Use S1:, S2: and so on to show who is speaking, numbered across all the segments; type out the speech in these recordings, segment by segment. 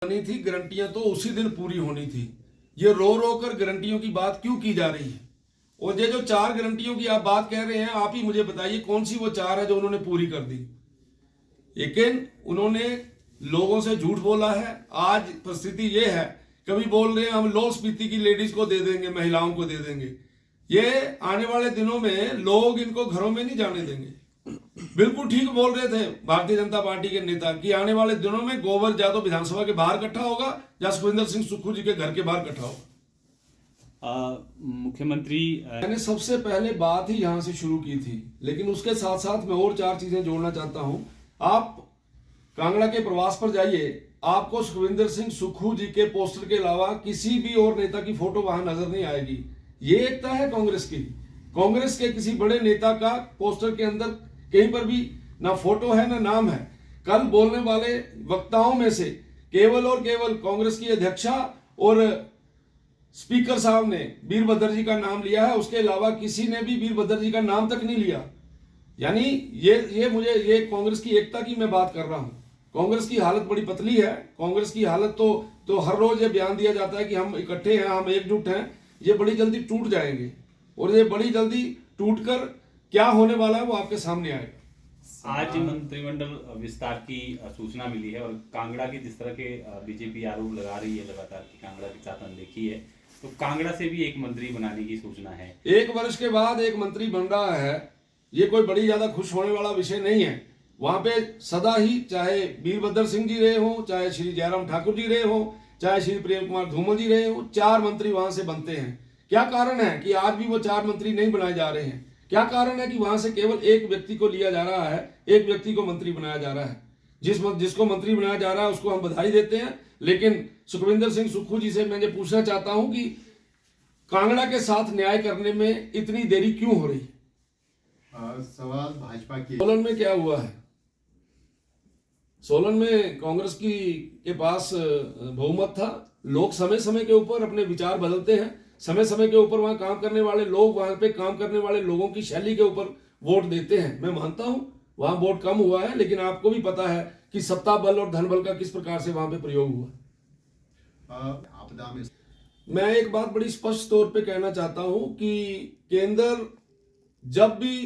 S1: बनी थी, गारंटियां तो उसी दिन पूरी होनी थी। ये रो रो कर गारंटियों की बात क्यों की जा रही है? और ये जो 4 गारंटियों की आप बात कह रहे हैं, आप ही मुझे बताइए कौन सी वो 4 है जो उन्होंने पूरी कर दी। लेकिन उन्होंने लोगों से झूठ बोला है। आज परिस्थिति ये है, कभी बोल रहे हैं हम लाहौल स्पीति की लेडीज को दे देंगे, महिलाओं को दे देंगे। ये आने वाले दिनों में लोग इनको घरों में नहीं जाने देंगे। बिल्कुल ठीक बोल रहे थे भारतीय जनता पार्टी के नेता कि आने वाले दिनों में गोबर या तो विधानसभा के बाहर इकट्ठा होगा या सुखविंदर सिंह सुक्खू जी के घर के बाहर इकट्ठा होगा।
S2: मुख्यमंत्री
S1: मैंने सबसे पहले बात ही यहां से शुरू की थी, लेकिन उसके साथ साथ मैं और 4 चीजें जोड़ना चाहता हूं। आप कांगड़ा के प्रवास पर जाइए, आपको सुखविंदर सिंह सुक्खू जी के पोस्टर के अलावा किसी भी और नेता की फोटो वहां नजर नहीं आएगी। ये एकता है कांग्रेस की। कांग्रेस के किसी बड़े नेता का पोस्टर के अंदर कहीं पर भी ना फोटो है ना नाम है। कल बोलने वाले वक्ताओं में से केवल और केवल कांग्रेस की अध्यक्षा और स्पीकर साहब ने वीरभद्र जी का नाम लिया है, उसके अलावा किसी ने भी वीरभद्र जी का नाम तक नहीं लिया। यानी ये कांग्रेस की एकता की मैं बात कर रहा हूं। कांग्रेस की हालत बड़ी पतली है। कांग्रेस की हालत तो हर रोज ये बयान दिया जाता है कि हम इकट्ठे हैं, हम एकजुट हैं। ये बड़ी जल्दी टूट जाएंगे और ये बड़ी जल्दी टूटकर क्या होने वाला है वो आपके सामने आएगा।
S2: आज मंत्रिमंडल विस्तार की सूचना मिली है और कांगड़ा की जिस तरह के बीजेपी आरोप लगा रही है लगातार कि कांगड़ा के साथ अनदेखी है, तो कांगड़ा से भी एक मंत्री बनाने की सूचना है।
S1: 1 वर्ष के बाद एक मंत्री बन रहा है, ये कोई बड़ी ज्यादा खुश होने वाला विषय नहीं है। वहां पे सदा ही चाहे वीरभद्र सिंह जी रहे हो, चाहे श्री जयराम ठाकुर जी रहे हो, चाहे श्री प्रेम कुमार धूमल जी रहे हो, 4 मंत्री वहां से बनते हैं। क्या कारण है कि आज भी वो 4 मंत्री नहीं बनाए जा रहे हैं? क्या कारण है कि वहां से केवल एक व्यक्ति को लिया जा रहा है, एक व्यक्ति को मंत्री बनाया जा रहा है? जिसको मंत्री बनाया जा रहा है उसको हम बधाई देते हैं, लेकिन सुखविंदर सिंह सुक्खू जी से मैं ये पूछना चाहता हूं कि कांगड़ा के साथ न्याय करने में इतनी देरी क्यों हो रही?
S3: सवाल भाजपा की।
S1: सोलन में क्या हुआ है? सोलन में कांग्रेस के पास बहुमत था। लोग समय समय के ऊपर अपने विचार बदलते हैं। समय समय के ऊपर वहां काम करने वाले लोग, वहां पे काम करने वाले लोगों की शैली के ऊपर वोट देते हैं। मैं मानता हूं वहां वोट कम हुआ है, लेकिन आपको भी पता है कि सत्ता बल और धन बल का किस प्रकार से वहां पे प्रयोग हुआ।
S3: आपदा में
S1: मैं एक बात बड़ी स्पष्ट तौर पे कहना चाहता हूं कि केंद्र जब भी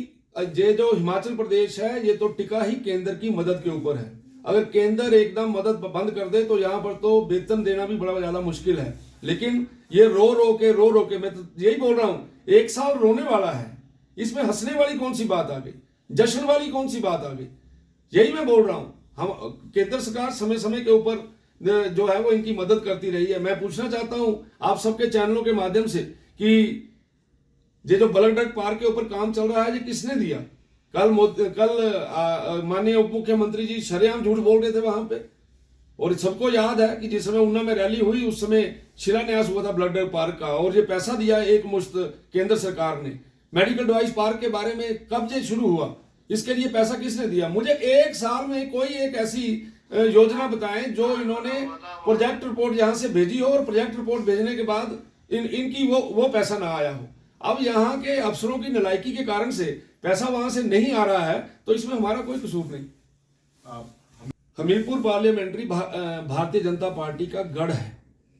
S1: ये जो हिमाचल प्रदेश है, ये तो टिका ही केंद्र की मदद के ऊपर है। अगर केंद्र एकदम मदद बंद कर दे तो यहाँ पर तो वेतन देना भी बड़ा ज्यादा मुश्किल है। लेकिन ये रो रो के मैं तो यही बोल रहा हूं, 1 साल रोने वाला है, इसमें हंसने वाली कौन सी बात आ गई? जश्न वाली कौन सी बात आ गई? यही मैं बोल रहा हूं। हम केंद्र सरकार समय समय के ऊपर जो है वो इनकी मदद करती रही है। मैं पूछना चाहता हूं आप सबके चैनलों के माध्यम से कि ये जो बलगढ़ पार्क के ऊपर काम चल रहा है, ये किसने दिया? कल माननीय उप मुख्यमंत्री जी शरेआम झूठ बोल रहे थे वहां पे, और सबको याद है कि जिस समय ऊना में रैली हुई उस समय शिलान्यास हुआ था बलगढ़ पार्क का, और ये पैसा दिया एक मुश्त केंद्र सरकार ने। मेडिकल डिवाइस पार्क के बारे में कब ये शुरू हुआ, इसके लिए पैसा किसने दिया? मुझे 1 साल में कोई एक ऐसी योजना बताएं जो इन्होंने प्रोजेक्ट रिपोर्ट यहां से भेजी हो और प्रोजेक्ट रिपोर्ट भेजने के बाद इनकी वो पैसा ना आया हो। अब यहाँ के अफसरों की नालायकी के कारण से पैसा वहां से नहीं आ रहा है, तो इसमें हमारा कोई कसूर नहीं। हमीरपुर पार्लियामेंट्री भारतीय जनता पार्टी का गढ़ है,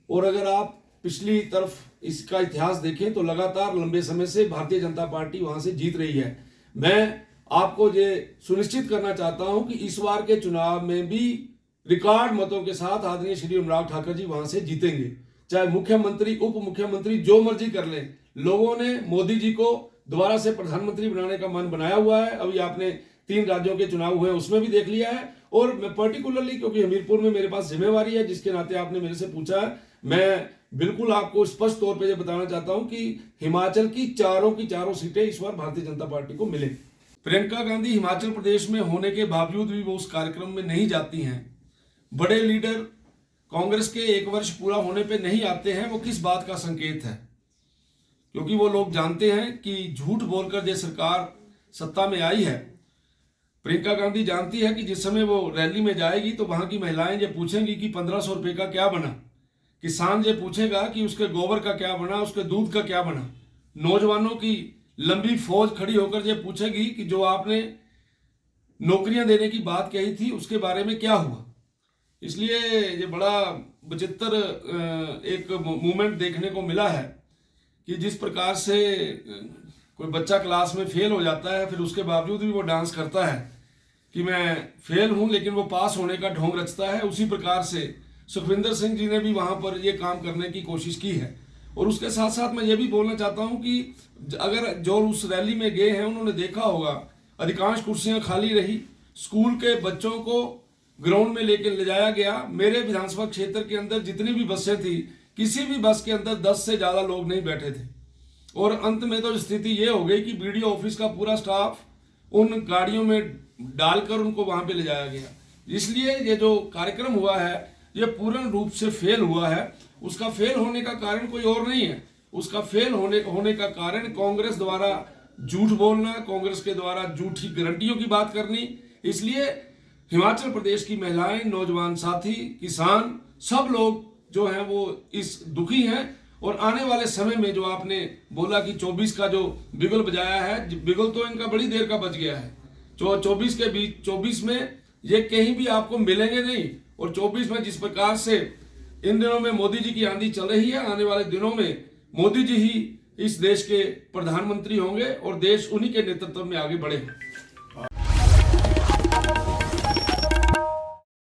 S1: और अगर आप पिछली तरफ इसका इतिहास देखें तो लगातार लंबे समय से भारतीय जनता पार्टी वहां से जीत रही है। मैं आपको ये सुनिश्चित करना चाहता हूं कि इस बार के चुनाव में भी रिकॉर्ड मतों के साथ आदरणीय श्री अनुराग ठाकुर जी वहां से जीतेंगे। चाहे मुख्यमंत्री उप मुख्यमंत्री जो मर्जी कर लें, लोगों ने मोदी जी को दोबारा से प्रधानमंत्री बनाने का मन बनाया हुआ है। अभी आपने 3 राज्यों के चुनाव हुए उसमें भी देख लिया है। और मैं पर्टिकुलरली क्योंकि हमीरपुर में मेरे पास जिम्मेवारी है, जिसके नाते आपने मेरे से पूछा है, मैं बिल्कुल आपको स्पष्ट तौर पे ये बताना चाहता हूं कि हिमाचल की चारों सीटें इस बार भारतीय जनता पार्टी को मिलेंगी। प्रियंका गांधी हिमाचल प्रदेश में होने के बावजूद भी वो उस कार्यक्रम में नहीं जाती हैं। बड़े लीडर कांग्रेस के 1 वर्ष पूरा होने पे नहीं आते हैं, वो किस बात का संकेत है? क्योंकि वो लोग जानते हैं कि झूठ बोलकर जो सरकार सत्ता में आई है, प्रियंका गांधी जानती है कि जिस समय वो रैली में जाएगी तो वहां की महिलाएं ये पूछेंगी कि 1500 रुपए का क्या बना। किसान ये पूछेगा कि उसके गोबर का क्या बना, उसके दूध का क्या बना। नौजवानों की लंबी फौज खड़ी होकर ये पूछेगी कि जो आपने नौकरियां देने की बात कही थी उसके बारे में क्या हुआ। इसलिए ये बड़ा विचित्र एक मूवमेंट देखने को मिला है कि जिस प्रकार से कोई बच्चा क्लास में फेल हो जाता है, फिर उसके बावजूद भी वो डांस करता है कि मैं फेल हूं, लेकिन वो पास होने का ढोंग रचता है। उसी प्रकार से सुखविंदर सिंह जी ने भी वहां पर ये काम करने की कोशिश की है। और उसके साथ साथ मैं ये भी बोलना चाहता हूं कि अगर जो उस रैली में गए हैं उन्होंने देखा होगा अधिकांश कुर्सियां खाली रही, स्कूल के बच्चों को ग्राउंड में लेकर ले जाया गया। मेरे विधानसभा क्षेत्र के अंदर जितनी भी बसें थी, किसी भी बस के अंदर 10 से ज्यादा लोग नहीं बैठे थे। और अंत में तो स्थिति ये हो गई कि बीडीओ ऑफिस का पूरा स्टाफ उन गाड़ियों में डालकर उनको वहां पे ले जाया गया। इसलिए ये जो कार्यक्रम हुआ है ये पूर्ण रूप से फेल हुआ है। उसका फेल होने का कारण कोई और नहीं है, उसका फेल होने का कारण कांग्रेस द्वारा झूठ बोलना, कांग्रेस के द्वारा झूठी गारंटियों की बात करनी। इसलिए हिमाचल प्रदेश की महिलाएं, नौजवान साथी, किसान, सब लोग जो हैं वो इस दुखी हैं। और आने वाले समय में जो आपने बोला कि 24 का जो बिगुल बजाया है, बिगुल तो इनका बड़ी देर का बज गया है। 24 के बीच 24 में ये कहीं भी आपको मिलेंगे नहीं। और 24 में जिस प्रकार से इन दिनों में मोदी जी की आंधी चल रही है, आने वाले दिनों में मोदी जी ही इस देश के प्रधानमंत्री होंगे और देश उन्हीं के नेतृत्व में आगे बढ़ेगा।